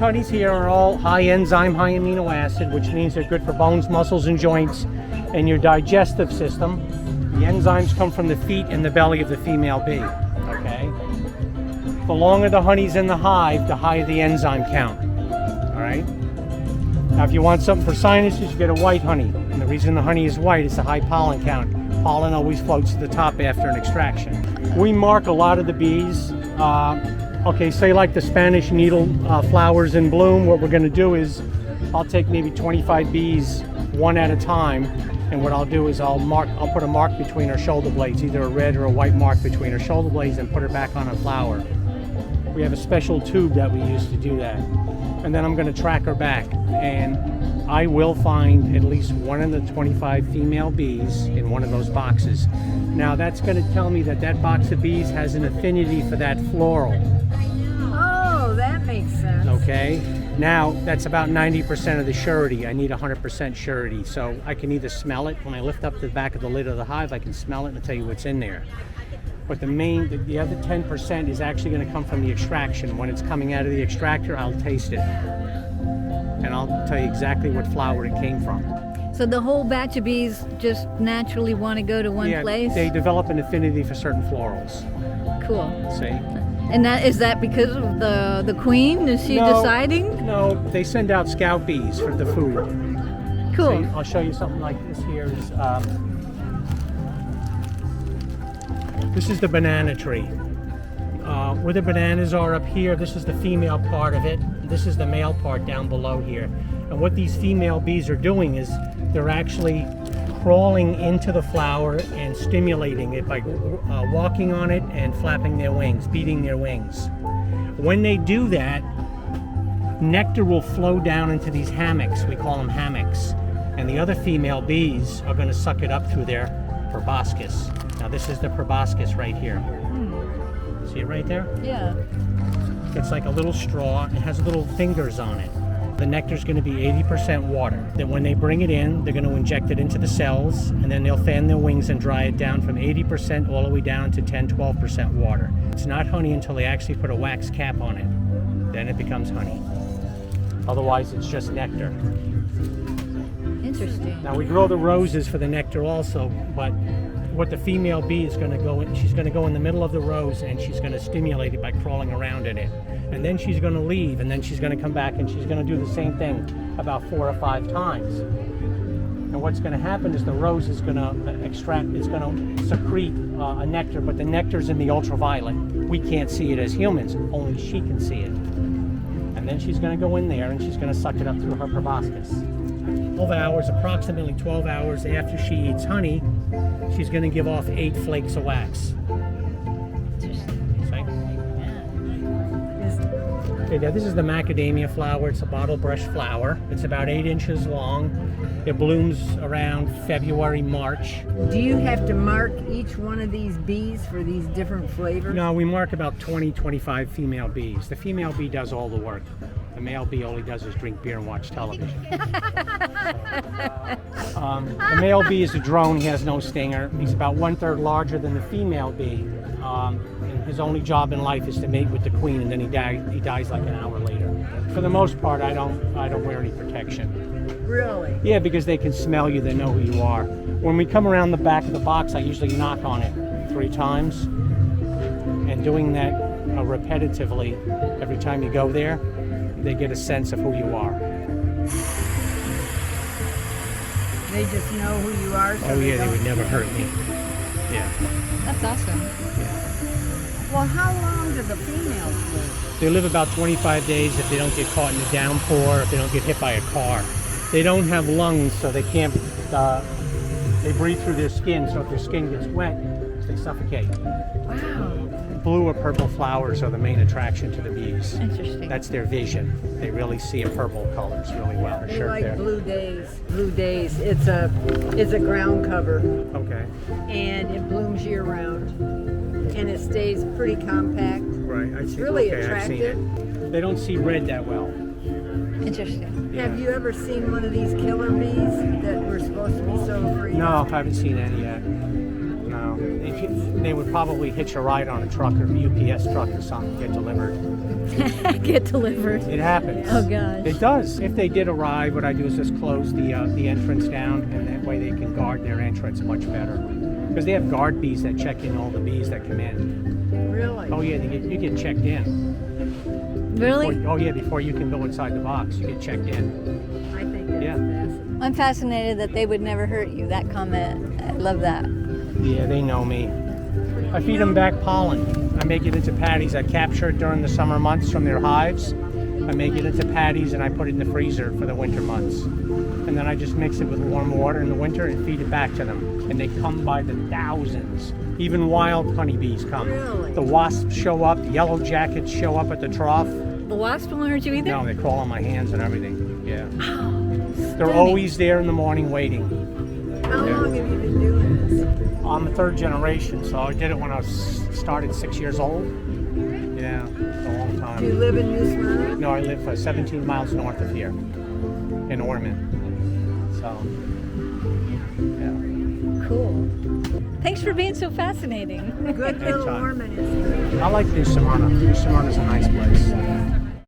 honeys here are all high enzyme, high amino acid, which means they're good for bones, muscles, and joints, and your digestive system. The enzymes come from the feet and the belly of the female bee, okay? The longer the honey's in the hive, the higher the enzyme count, all right? Now, if you want something for sinuses, you get a white honey. And the reason the honey is white is the high pollen count. Pollen always floats to the top after an extraction. We mark a lot of the bees. Okay, say like the Spanish needle flowers in bloom, what we're gonna do is I'll take maybe 25 bees one at a time, and what I'll do is I'll put a mark between her shoulder blades, either a red or a white mark between her shoulder blades, and put her back on a flower. We have a special tube that we use to do that. And then I'm gonna track her back, and I will find at least one of the 25 female bees in one of those boxes. Now that's gonna tell me that that box of bees has an affinity for that floral. Oh, that makes sense. Okay, now that's about 90% of the surety. I need 100% surety. So I can either smell it, when I lift up the back of the lid of the hive, I can smell it and tell you what's in there. But the other 10% is actually gonna come from the extraction. When it's coming out of the extractor, I'll taste it. And I'll tell you exactly what flower it came from. So the whole batch of bees just naturally want to go to one place? They develop an affinity for certain florals. Cool. See? And is that because of the queen? Is she deciding? No, they send out scout bees for the food. Cool. See, I'll show you something like this here. This is the banana tree. Where the bananas are up here, this is the female part of it. This is the male part down below here. And what these female bees are doing is they're actually crawling into the flower and stimulating it by walking on it and flapping their wings, beating their wings. When they do that, nectar will flow down into these hammocks. We call them hammocks. And the other female bees are going to suck it up through their proboscis. Now this is the proboscis right here. See it right there? Yeah. It's like a little straw. It has little fingers on it. The nectar's going to be 80% water. Then when they bring it in, they're going to inject it into the cells, and then they'll fan their wings and dry it down from 80% all the way down to 10-12% water. It's not honey until they actually put a wax cap on it. Then it becomes honey. Otherwise, it's just nectar. Interesting. Now we grow the roses for the nectar also, but what the female bee is going to go in, she's going to go in the middle of the rose and she's going to stimulate it by crawling around in it. And then she's going to leave, and then she's going to come back and she's going to do the same thing about 4 or 5 times. And what's going to happen is the rose is going to extract, it's going to secrete a nectar, but the nectar's in the ultraviolet. We can't see it as humans, only she can see it. And then she's going to go in there and she's going to suck it up through her proboscis. 12 hours, approximately 12 hours after she eats honey, she's going to give off 8 flakes of wax. Okay, now this is the Macadamia flower. It's a bottle brush flower. It's about 8 inches long. It blooms around February, March. Do you have to mark each one of these bees for these different flavors? No, we mark about 20, 25 female bees. The female bee does all the work. The male bee all he does is drink beer and watch television. The male bee is a drone. He has no stinger. He's about 1/3 larger than the female bee. And his only job in life is to mate with the queen, and then he dies like an hour later. For the most part, I don't wear any protection. Really? Yeah, because they can smell you. They know who you are. When we come around the back of the box, I usually knock on it 3 times. And doing that repetitively, every time you go there, they get a sense of who you are. They just know who you are? So oh yeah, they would never hurt me. Yeah. That's awesome. Yeah. Well, how long do the females live? They live about 25 days if they don't get caught in a downpour, if they don't get hit by a car. They don't have lungs, so they can't, they breathe through their skin, so if their skin gets wet, they suffocate. Wow. Blue or purple flowers are the main attraction to the bees. Interesting. That's their vision. They really see a purple colors really well. They like blue days. Blue days. It's a ground cover. Okay. And it blooms year round. And it stays pretty compact. Right. It's really attractive. I've seen it. They don't see red that well. Interesting. Yeah. Have you ever seen one of these killer bees that were supposed to be so free? No, I haven't seen any yet. No. No, they would probably hitch a ride on a truck or UPS truck or something, get delivered. Get delivered. It happens. Oh gosh. It does. If they did arrive, what I do is just close the entrance down, and that way they can guard their entrance much better. Because they have guard bees that check in all the bees that come in. Really? Oh yeah, you get checked in. Really? Before you can go inside the box, you get checked in. I think that's Yeah. fascinating. I'm fascinated that they would never hurt you. That comment. I love that. Yeah, they know me. I feed them back pollen. I make it into patties. I capture it during the summer months from their hives. I make it into patties and I put it in the freezer for the winter months. And then I just mix it with warm water in the winter and feed it back to them. And they come by the thousands. Even wild honeybees come. Really? The wasps show up. The yellow jackets show up at the trough. The wasp won't hurt you either? No, they crawl on my hands and everything. Yeah. They're Stunning. always there in the morning waiting. How long have you been doing this? I'm the third generation, so I did it when I started 6 years old. Yeah, a long time. Do you live in New Smyrna? No, I live 17 miles north of here, in Ormond. So, yeah. Cool. Thanks for being so fascinating. Good little Anytime. Ormond is. I like New Smyrna. New Smyrna's a nice place.